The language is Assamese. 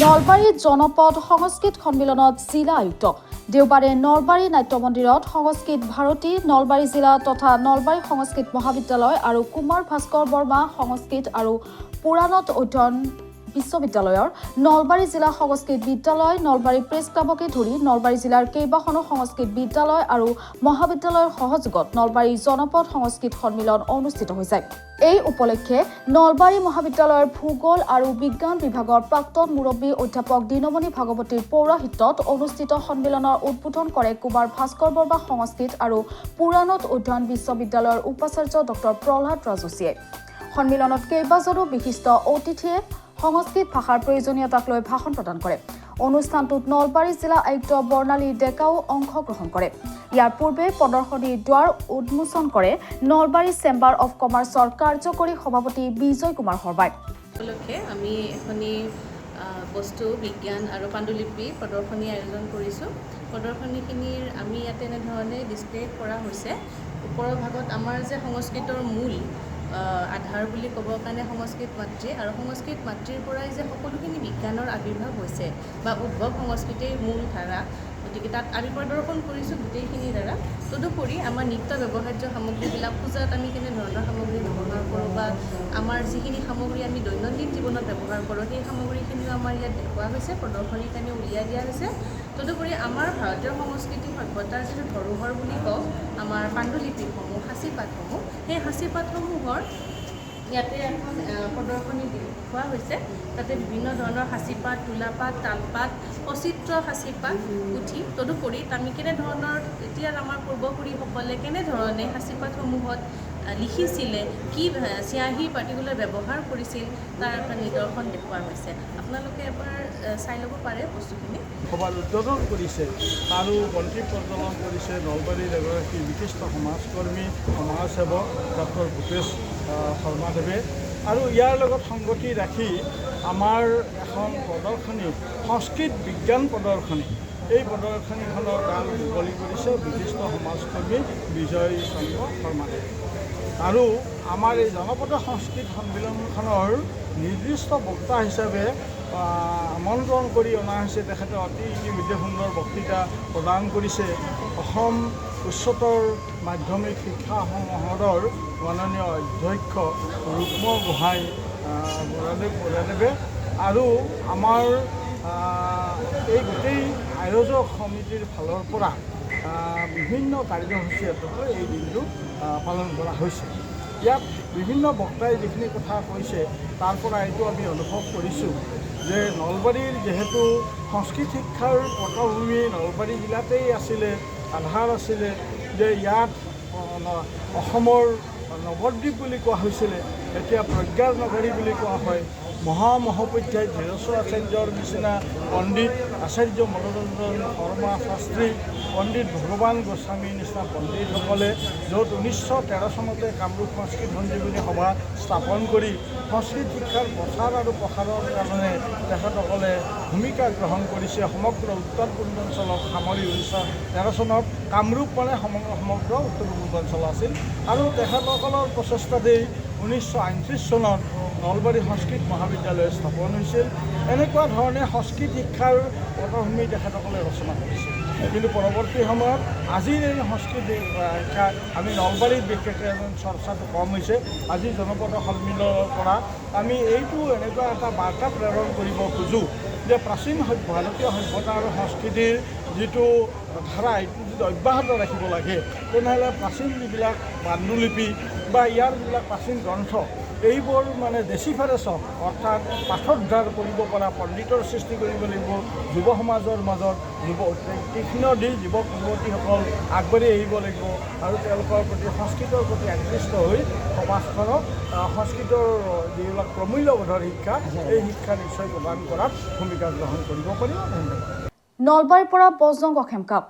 নলবাৰীত জনপদ সংস্কৃত সন্মিলনত জিলা আয়ুক্ত দেওবাৰে নলবাৰী নাট্য মন্দিৰত সংস্কৃত ভাৰতী নলবাৰী জিলা তথা নলবাৰী সংস্কৃত মহাবিদ্যালয় আৰু কুমাৰ ভাস্কৰ বৰ্মা সংস্কৃত আৰু পুৰাণত অধ্যয়ন বিশ্ববিদ্যালয়ৰ নলবাৰী জিলা সংস্কৃত বিদ্যালয় নলবাৰী প্ৰেছ ক্লাবকে ধৰি নলবাৰী জিলাৰ কেইবাখনো সংস্কৃত বিদ্যালয় আৰু মহাবিদ্যালয়ৰ সহযোগত নলবাৰী জনপদ সংস্কৃত সন্মিলন অনুষ্ঠিত হৈছে। এই উপলক্ষে নলবাৰী মহাবিদ্যালয়ৰ ভূগোল আৰু বিজ্ঞান বিভাগৰ প্ৰাক্তন মুৰব্বী অধ্যাপক দিনমণি ভাগৱতীৰ পৌৰাহিত্যত অনুষ্ঠিত সন্মিলনৰ উদ্বোধন কৰে কুমাৰ ভাস্কৰ বৰ্মা সংস্কৃত আৰু পুৰাণত অধ্যয়ন বিশ্ববিদ্যালয়ৰ উপাচাৰ্য ডক্টৰ প্ৰহ্লাদ ৰাজুচিয়ে। সন্মিলনত কেইবাজনো বিশিষ্ট অতিথিয়ে সংস্কৃত ভাষাৰ প্ৰয়োজনীয়তাক লৈ ভাষণ প্ৰদান কৰে। অনুষ্ঠানটোত নলবাৰী জিলা আয়ুক্ত বৰ্ণালী ডেকাও অংশগ্ৰহণ কৰে। ইয়াৰ পূৰ্বে প্ৰদৰ্শনীৰ দুৱাৰ উন্মোচন কৰে নলবাৰী চেম্বাৰ অৱ কমাৰ্চৰ কাৰ্যকৰী সভাপতি বিজয় কুমাৰ শৰ্মাই। উপলক্ষে আমি এখনি বস্তু বিজ্ঞান আৰু পাণ্ডুলিপি প্ৰদৰ্শনী আয়োজন কৰিছোঁ। প্ৰদৰ্শনীখিনিৰ আমি ইয়াতে এনেধৰণে ডিছপ্লে কৰা হৈছে। ওপৰৰ ভাগত আমাৰ যে সংস্কৃতৰ মূল আধাৰ বুলি ক'বৰ কাৰণে সংস্কৃত মাতৃ আৰু সংস্কৃত মাতৃৰ পৰাই যে সকলোখিনি বিজ্ঞানৰ আৱিৰ্ভাৱ হৈছে বা উদ্ভৱ সংস্কৃতিৰ মূল ধাৰা, গতিকে তাত আমি প্ৰদৰ্শন কৰিছোঁ গোটেইখিনিৰ দ্বাৰা। তদুপৰি আমাৰ নিত্য ব্যৱহাৰ্য সামগ্ৰীবিলাক পূজাত আমি কেনেধৰণৰ সামগ্ৰী ব্যৱহাৰ কৰোঁ বা আমাৰ যিখিনি সামগ্ৰী আমি দৈনন্দিন জীৱনত ব্যৱহাৰ কৰোঁ সেই সামগ্ৰীখিনিও আমাৰ ইয়াত দেখুওৱা হৈছে, প্ৰদৰ্শনীৰ কাৰণে উলিয়াই দিয়া হৈছে। তদুপৰি আমাৰ ভাৰতীয় সংস্কৃতি সভ্যতাৰ যিটো ধৰোহৰ বুলি কওঁ, আমাৰ পাণ্ডুলিপিসমূহ, সাঁচিপাতসমূহ, সেই সাঁচিপাতসমূহৰ ইয়াতে এখন প্ৰদৰ্শনী দেখুওৱা হৈছে। তাতে বিভিন্ন ধৰণৰ সাঁচিপাত, তোলাপাত, তালপাত, অচিত্ৰ সাঁচিপাত, পুথি, তদুপৰি আমি কেনেধৰণৰ এতিয়া আমাৰ পূৰ্বপুৰুষসকলে কেনেধৰণে সাঁচিপাতসমূহত লিখিছিলে, কি চিয়াহী পাৰ্টিকুলাৰ ব্যৱহাৰ কৰিছিল, তাৰ এটা নিদৰ্শন দেখুওৱা হৈছে। আপোনালোকে এবাৰ চাই ল'ব পাৰে বস্তুখিনি। সভাৰ উদ্বোধন কৰিছে আৰু বন্তি প্ৰজ্বলন কৰিছে নলবাৰীৰ এগৰাকী বিশিষ্ট সমাজকৰ্মী, সমাজসেৱক ডক্টৰ ভূপেশ শৰ্মাদেৱে। আৰু ইয়াৰ লগত সংগতি ৰাখি আমাৰ এখন প্ৰদৰ্শনী, সংস্কৃত বিজ্ঞান প্ৰদৰ্শনী, এই প্ৰদৰ্শনীখনৰ ডাল মুকলি কৰিছে বিশিষ্ট সমাজকৰ্মী বিজয় চন্দ্ৰ শৰ্মাদেৱে। আৰু আমাৰ এই জনপদ সংস্কৃত সন্মিলনখনৰ নিৰ্দিষ্ট বক্তা হিচাপে আমন্ত্ৰণ কৰি অনা হৈছে। তেখেতে অতি ইতিমধ্যে সুন্দৰ বক্তৃতা প্ৰদান কৰিছে অসম উচ্চতৰ মাধ্যমিক শিক্ষা সংসদৰ মাননীয় অধ্যক্ষ ৰুক্ম গোহাঁই বৰাদেৱে। আৰু আমাৰ এই গোটেই আয়োজক সমিতিৰ ফালৰ পৰা বিভিন্ন কাৰ্যসূচী হাতত এই দিনটো পালন কৰা হৈছে। ইয়াত বিভিন্ন বক্তাই যিখিনি কথা কৈছে তাৰ পৰা এইটো আমি অনুভৱ কৰিছোঁ যে নলবাৰীৰ যিহেতু সংস্কৃত শিক্ষাৰ পটভূমি নলবাৰী জিলাতেই আছিলে, আধাৰ আছিলে, যে ইয়াত অসমৰ নৱদ্বীপ বুলি কোৱা হৈছিলে, এতিয়া প্ৰজ্ঞাৰ নগৰী বুলি কোৱা হয়। মহামহোপাধ্যায় ধীৰেশ্বৰ আচাৰ্যৰ নিচিনা পণ্ডিত, আচাৰ্য মনোৰঞ্জন শৰ্মা শাস্ত্ৰী, পণ্ডিত ভগৱান গোস্বামীৰ নিচিনা পণ্ডিতসকলে য'ত 1913 চনতে কামৰূপ সংস্কৃত সঞ্জীৱনী সভা স্থাপন কৰি সংস্কৃত শিক্ষাৰ প্ৰচাৰ আৰু প্ৰসাৰৰ কাৰণে তেখেতসকলে ভূমিকা গ্ৰহণ কৰিছে। সমগ্ৰ উত্তৰ পূৰ্বাঞ্চলক সামৰি 1913 চনত কামৰূপ মানে সমগ্ৰ উত্তৰ পূৰ্বাঞ্চল আছিল। আৰু তেখেতসকলৰ প্ৰচেষ্টাতেই 1938 চনত নলবাৰী সংস্কৃত মহাবিদ্যালয় স্থাপন হৈছিল। এনেকুৱা ধৰণে সংস্কৃত শিক্ষাৰ পটভূমি তেখেতসকলে ৰচনা কৰিছিল। কিন্তু পৰৱৰ্তী সময়ত আজিৰ এই সংস্কৃত শিক্ষা আমি নলবাৰীত বিশেষকৈ চৰ্চাটো কম হৈছে। আজি জনপদ সন্মিলনৰ পৰা আমি এইটো এনেকুৱা এটা বাৰ্তা প্ৰেৰণ কৰিব খোজোঁ যে প্ৰাচীন ভাৰতীয় সভ্যতা আৰু সংস্কৃতিৰ যিটো ধাৰা এইটো যদি অব্যাহত ৰাখিব লাগে, তেনেহ'লে প্ৰাচীন যিবিলাক পাণ্ডুলিপি বা ইয়াৰ যিবিলাক প্ৰাচীন গ্ৰন্থ, এইবোৰ মানে ডেচিফাৰেশ্যন অৰ্থাৎ পাঠোদ্ধাৰ কৰিব পৰা পণ্ডিতৰ সৃষ্টি কৰিব লাগিব। যুৱ সমাজৰ মাজত তীক্ষ্ণ দি যুৱক যুৱতীসকল আগবাঢ়ি আহিব লাগিব আৰু তেওঁলোকৰ প্ৰতি সংস্কৃতৰ প্ৰতি আকৃষ্ট হৈ সমাজখনক সংস্কৃতৰ যিবিলাক প্ৰমূল্যবোধৰ শিক্ষা, এই শিক্ষা নিশ্চয় প্ৰদান কৰাত ভূমিকা গ্ৰহণ কৰিব পাৰিব। নলবাৰীৰ পৰা বজৰংগ খেমকা।